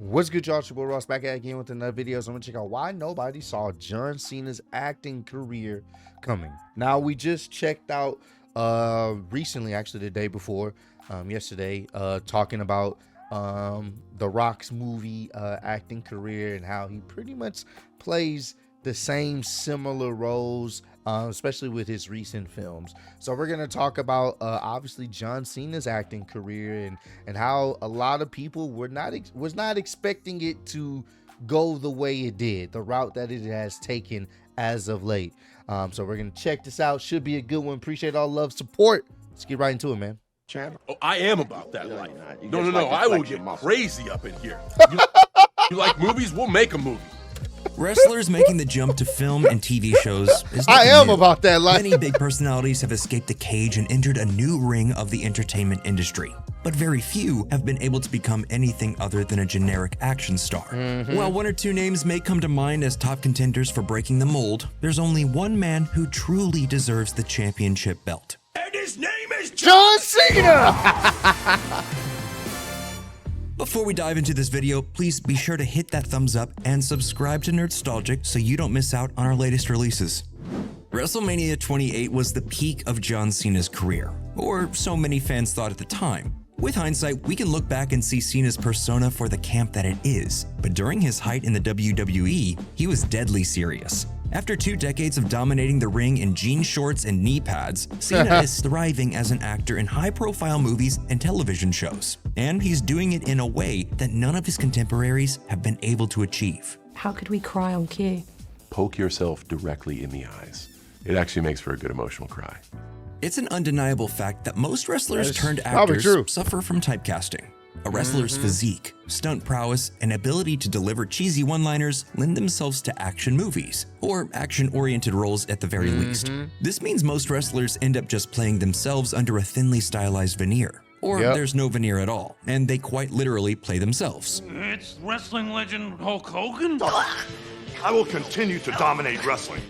What's good, y'all? It's your boy Ross back at again with another video. So I'm gonna check out why nobody saw John Cena's acting career coming. Now, we just checked out recently, actually the day before, yesterday, talking about The Rock's movie acting career and how he pretty much plays the same similar roles, especially with his recent films. So we're going to talk about obviously John Cena's acting career and how a lot of people was not expecting it to go the way it did, the route that it has taken as of late. So we're going to check this out. Should be a good one. Appreciate all love, support. Let's get right into it, man. Channel. Oh, I am about that life. No, I will get crazy up in here. You like movies? We'll make a movie. Wrestlers making the jump to film and TV shows is I am new. about that life. Many big personalities have escaped the cage and entered a new ring of the entertainment industry. But very few have been able to become anything other than a generic action star. While one or two names may come to mind as top contenders for breaking the mold, there's only one man who truly deserves the championship belt. And his name is John Cena! Before we dive into this video, please be sure to hit that thumbs up and subscribe to Nerdstalgic so you don't miss out on our latest releases. WrestleMania 28 was the peak of John Cena's career, or so many fans thought at the time. With hindsight, we can look back and see Cena's persona for the camp that it is, but during his height in the WWE, he was deadly serious. After 2 decades of dominating the ring in jean shorts and knee pads, Cena is thriving as an actor in high-profile movies and television shows. And he's doing it in a way that none of his contemporaries have been able to achieve. How could we cry on cue? Poke yourself directly in the eyes. It actually makes for a good emotional cry. It's an undeniable fact that most wrestlers turned probably actors true. suffer from typecasting. A wrestler's physique, stunt prowess, and ability to deliver cheesy one-liners lend themselves to action movies, or action-oriented roles at the very least. This means most wrestlers end up just playing themselves under a thinly stylized veneer. Or there's no veneer at all, and they quite literally play themselves. It's wrestling legend Hulk Hogan? I will continue to dominate wrestling.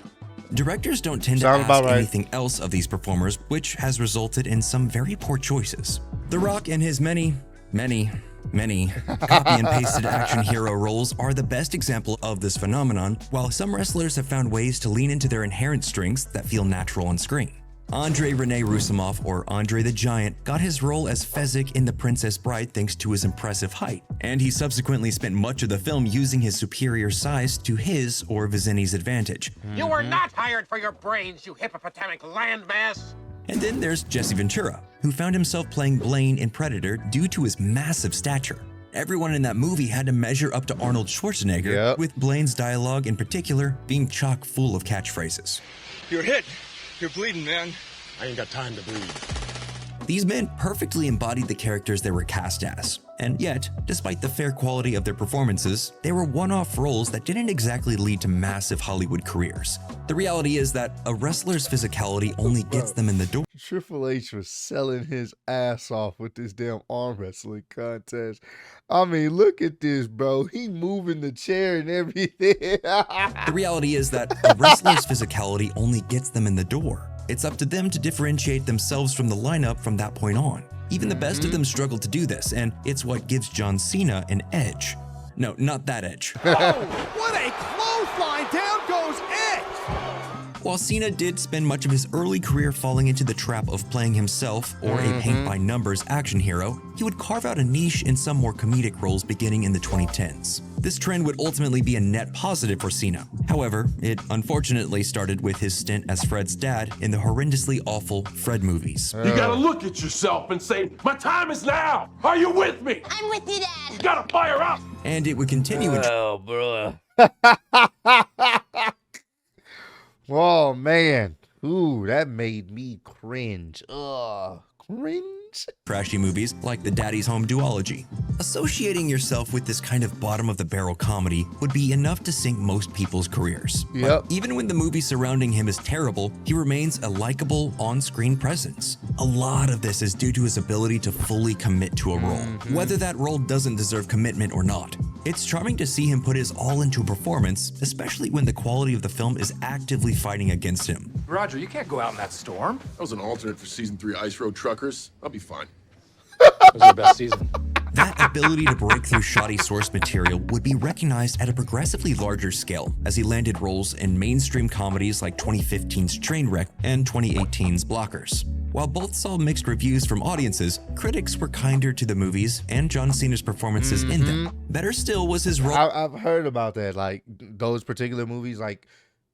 Directors don't tend to Sounds about ask right. anything else of these performers, which has resulted in some very poor choices. The Rock and his many copy and pasted action hero roles are the best example of this phenomenon, while some wrestlers have found ways to lean into their inherent strengths that feel natural on screen. Andre Rene Roussimoff, or Andre the Giant, got his role as Fezzik in The Princess Bride thanks to his impressive height, and he subsequently spent much of the film using his superior size to his or Vizini's advantage. You were not hired for your brains, you hippopotamic landmass! And then there's Jesse Ventura, who found himself playing Blaine in Predator due to his massive stature. Everyone in that movie had to measure up to Arnold Schwarzenegger, with Blaine's dialogue in particular being chock full of catchphrases. You're hit. You're bleeding, man. I ain't got time to bleed. These men perfectly embodied the characters they were cast as, and yet, despite the fair quality of their performances, they were one-off roles that didn't exactly lead to massive Hollywood careers. The reality is that a wrestler's physicality only gets them in the door. Triple H was selling his ass off with this damn arm wrestling contest. I mean, look at this, bro. He moving the chair and everything. The reality is that a wrestler's physicality only gets them in the door. It's up to them to differentiate themselves from the lineup from that point on. Even the best of them struggle to do this, and it's what gives John Cena an edge. No, not that edge. What a clothesline! Down goes Edge! While Cena did spend much of his early career falling into the trap of playing himself or a paint-by-numbers action hero, he would carve out a niche in some more comedic roles beginning in the 2010s. This trend would ultimately be a net positive for Cena. However, it unfortunately started with his stint as Fred's dad in the horrendously awful Fred movies. You gotta look at yourself and say, my time is now! Are you with me? I'm with you, Dad. You gotta fire up! And it would continue in Oh, bro. Oh, man. Ooh, that made me cringe. Ugh, cringe? trashy movies like the Daddy's Home duology. Associating yourself with this kind of bottom-of-the-barrel comedy would be enough to sink most people's careers. Yep. But even when the movie surrounding him is terrible, he remains a likable on-screen presence. A lot of this is due to his ability to fully commit to a role, whether that role doesn't deserve commitment or not. It's charming to see him put his all into a performance, especially when the quality of the film is actively fighting against him. Roger, you can't go out in that storm. That was an alternate for season 3 Ice Road Truckers. I'll be fine. That was our best season. That ability to break through shoddy source material would be recognized at a progressively larger scale as he landed roles in mainstream comedies like 2015's Trainwreck and 2018's Blockers. While both saw mixed reviews from audiences, critics were kinder to the movies and John Cena's performances in them. Better still was his role. I've heard about that, like those particular movies. Like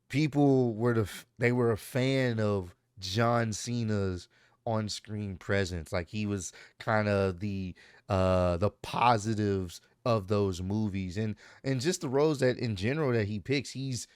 people were they were a fan of John Cena's on-screen presence. Like he was kind of the positives of those movies, and just the roles that in general that he picks, he's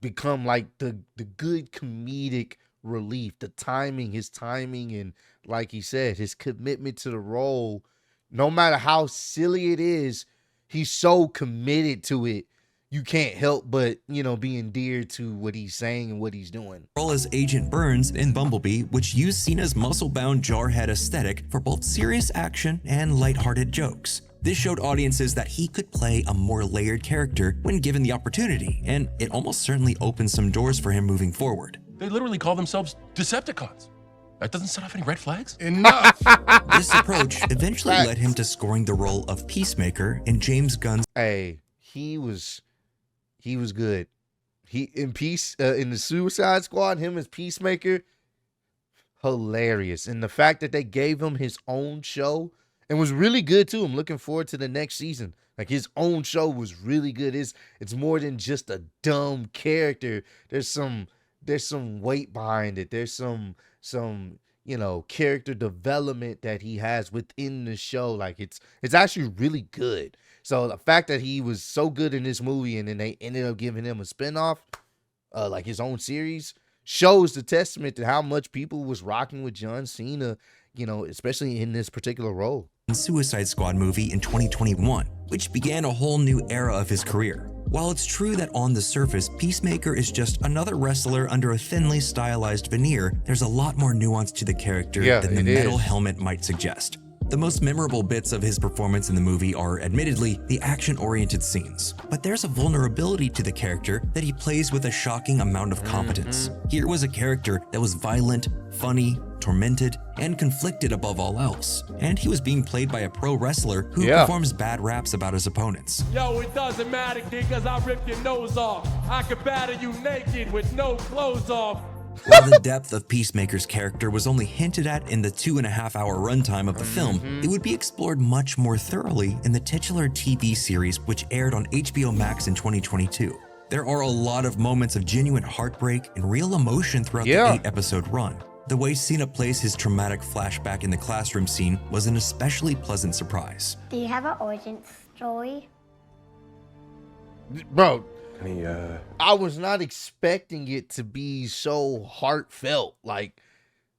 become like the good comedic relief. His timing, and like he said, his commitment to the role, no matter how silly it is, he's so committed to it. You can't help but, be endeared to what he's saying and what he's doing. Role as Agent Burns in Bumblebee, which used Cena's muscle-bound jarhead aesthetic for both serious action and lighthearted jokes. This showed audiences that he could play a more layered character when given the opportunity, and it almost certainly opened some doors for him moving forward. They literally call themselves Decepticons. That doesn't set off any red flags? Enough. This approach eventually led him to scoring the role of Peacemaker in James Gunn's. Hey, he was good. He in the Suicide Squad, him as Peacemaker, hilarious. And the fact that they gave him his own show and was really good too. I'm looking forward to the next season. Like his own show was really good. It's more than just a dumb character. There's some weight behind it. There's some character development that he has within the show. Like it's actually really good. So the fact that he was so good in this movie and then they ended up giving him a spinoff, like his own series, shows the testament to how much people was rocking with John Cena, especially in this particular role. Suicide Squad movie in 2021, which began a whole new era of his career. While it's true that on the surface, Peacemaker is just another wrestler under a thinly stylized veneer, there's a lot more nuance to the character than the metal helmet might suggest. The most memorable bits of his performance in the movie are, admittedly, the action-oriented scenes. But there's a vulnerability to the character that he plays with a shocking amount of competence. Here was a character that was violent, funny, tormented, and conflicted above all else. And he was being played by a pro wrestler who performs bad raps about his opponents. Yo, it doesn't matter, because I ripped your nose off. I could batter you naked with no clothes off. While the depth of Peacemaker's character was only hinted at in the 2.5-hour runtime of the film, it would be explored much more thoroughly in the titular TV series which aired on HBO Max in 2022. There are a lot of moments of genuine heartbreak and real emotion throughout the 8-episode run. The way Cena plays his traumatic flashback in the classroom scene was an especially pleasant surprise. Do you have an origin story? Bro, I was not expecting it to be so heartfelt. Like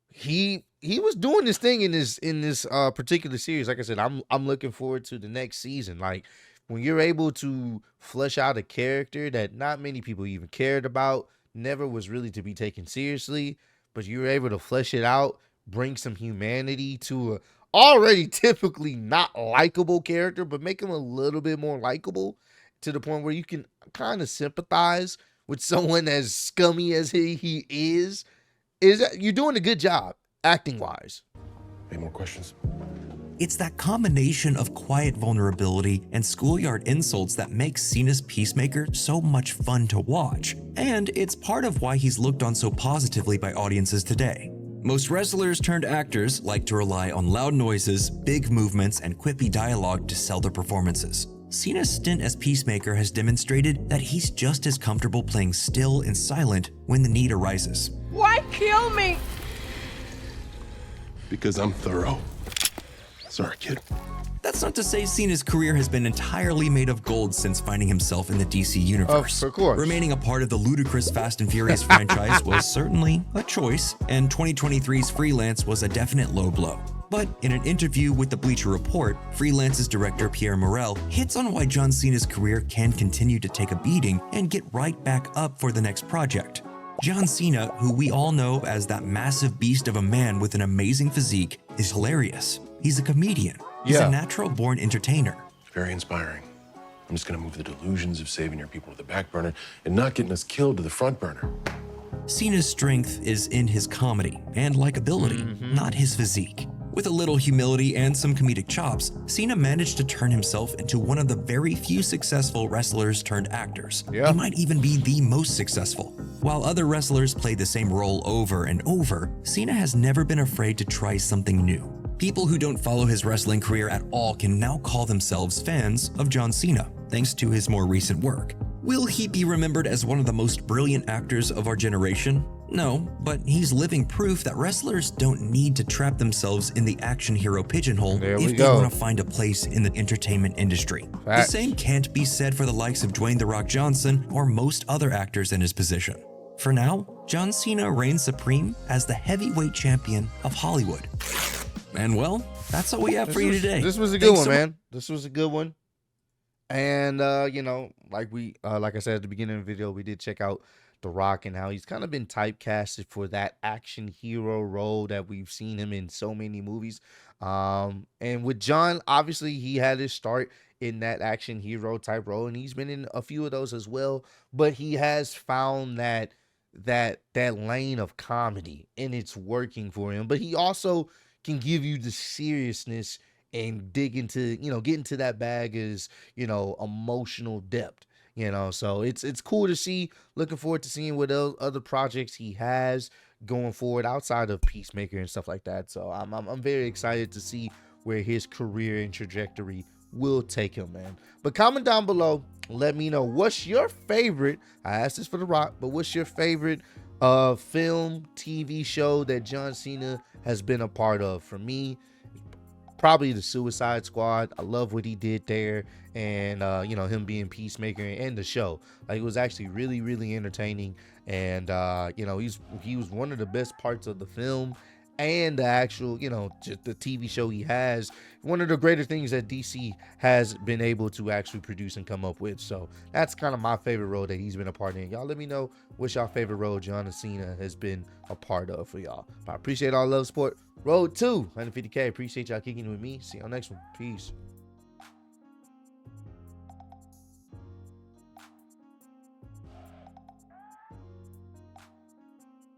he was doing this thing in this particular series. Like I said, I'm looking forward to the next season. Like when you're able to flesh out a character that not many people even cared about, never was really to be taken seriously, but you're able to flesh it out, bring some humanity to a already typically not likable character, but make him a little bit more likable to the point where you can kind of sympathize with someone as scummy as he is you're doing a good job acting wise. Any more questions? It's that combination of quiet vulnerability and schoolyard insults that makes Cena's Peacemaker so much fun to watch. And it's part of why he's looked on so positively by audiences today. Most wrestlers turned actors like to rely on loud noises, big movements, and quippy dialogue to sell their performances. Cena's stint as Peacemaker has demonstrated that he's just as comfortable playing still and silent when the need arises. Why kill me? Because I'm thorough. Sorry, kid. That's not to say Cena's career has been entirely made of gold since finding himself in the DC universe. Of course. Remaining a part of the ludicrous Fast and Furious franchise was certainly a choice, and 2023's Freelance was a definite low blow. But in an interview with the Bleacher Report, Freelance's director Pierre Morel hits on why John Cena's career can continue to take a beating and get right back up for the next project. John Cena, who we all know as that massive beast of a man with an amazing physique, is hilarious. He's a comedian. He's a natural-born entertainer. Very inspiring. I'm just gonna move the delusions of saving your people to the back burner and not getting us killed to the front burner. Cena's strength is in his comedy and likability, not his physique. With a little humility and some comedic chops, Cena managed to turn himself into one of the very few successful wrestlers turned actors. Yeah. He might even be the most successful. While other wrestlers play the same role over and over, Cena has never been afraid to try something new. People who don't follow his wrestling career at all can now call themselves fans of John Cena, thanks to his more recent work. Will he be remembered as one of the most brilliant actors of our generation? No, but he's living proof that wrestlers don't need to trap themselves in the action hero pigeonhole if they want to find a place in the entertainment industry. Facts. The same can't be said for the likes of Dwayne "The Rock" Johnson or most other actors in his position. For now, John Cena reigns supreme as the heavyweight champion of Hollywood. And well, that's all we have for you today. This was a good one, man. This was a good one. And you know, like I said at the beginning of the video, we did check out The Rock and how he's kind of been typecasted for that action hero role that we've seen him in so many movies. And with John, obviously he had his start in that action hero type role, and he's been in a few of those as well. But he has found that lane of comedy, and it's working for him. But he also can give you the seriousness and dig into, you know, get into that bag as, you know, emotional depth, you know. So it's cool to see. Looking forward to seeing what other projects he has going forward outside of Peacemaker and stuff like that. So I'm very excited to see where his career and trajectory will take him, man. But comment down below, let me know what's your favorite. I asked this for The Rock, but what's your favorite film, TV show that John Cena has been a part of? For me, probably the Suicide Squad. I love what he did there, and you know, him being Peacemaker and the show. Like, it was actually really entertaining, and you know, he was one of the best parts of the film and the actual, you know, just the TV show he has. One of the greater things that DC has been able to actually produce and come up with. So that's kind of my favorite role that he's been a part in. Y'all let me know what's your favorite role John Cena has been a part of for y'all. I appreciate all the love, support. Road to 150K. Appreciate y'all kicking with me. See y'all next one. Peace.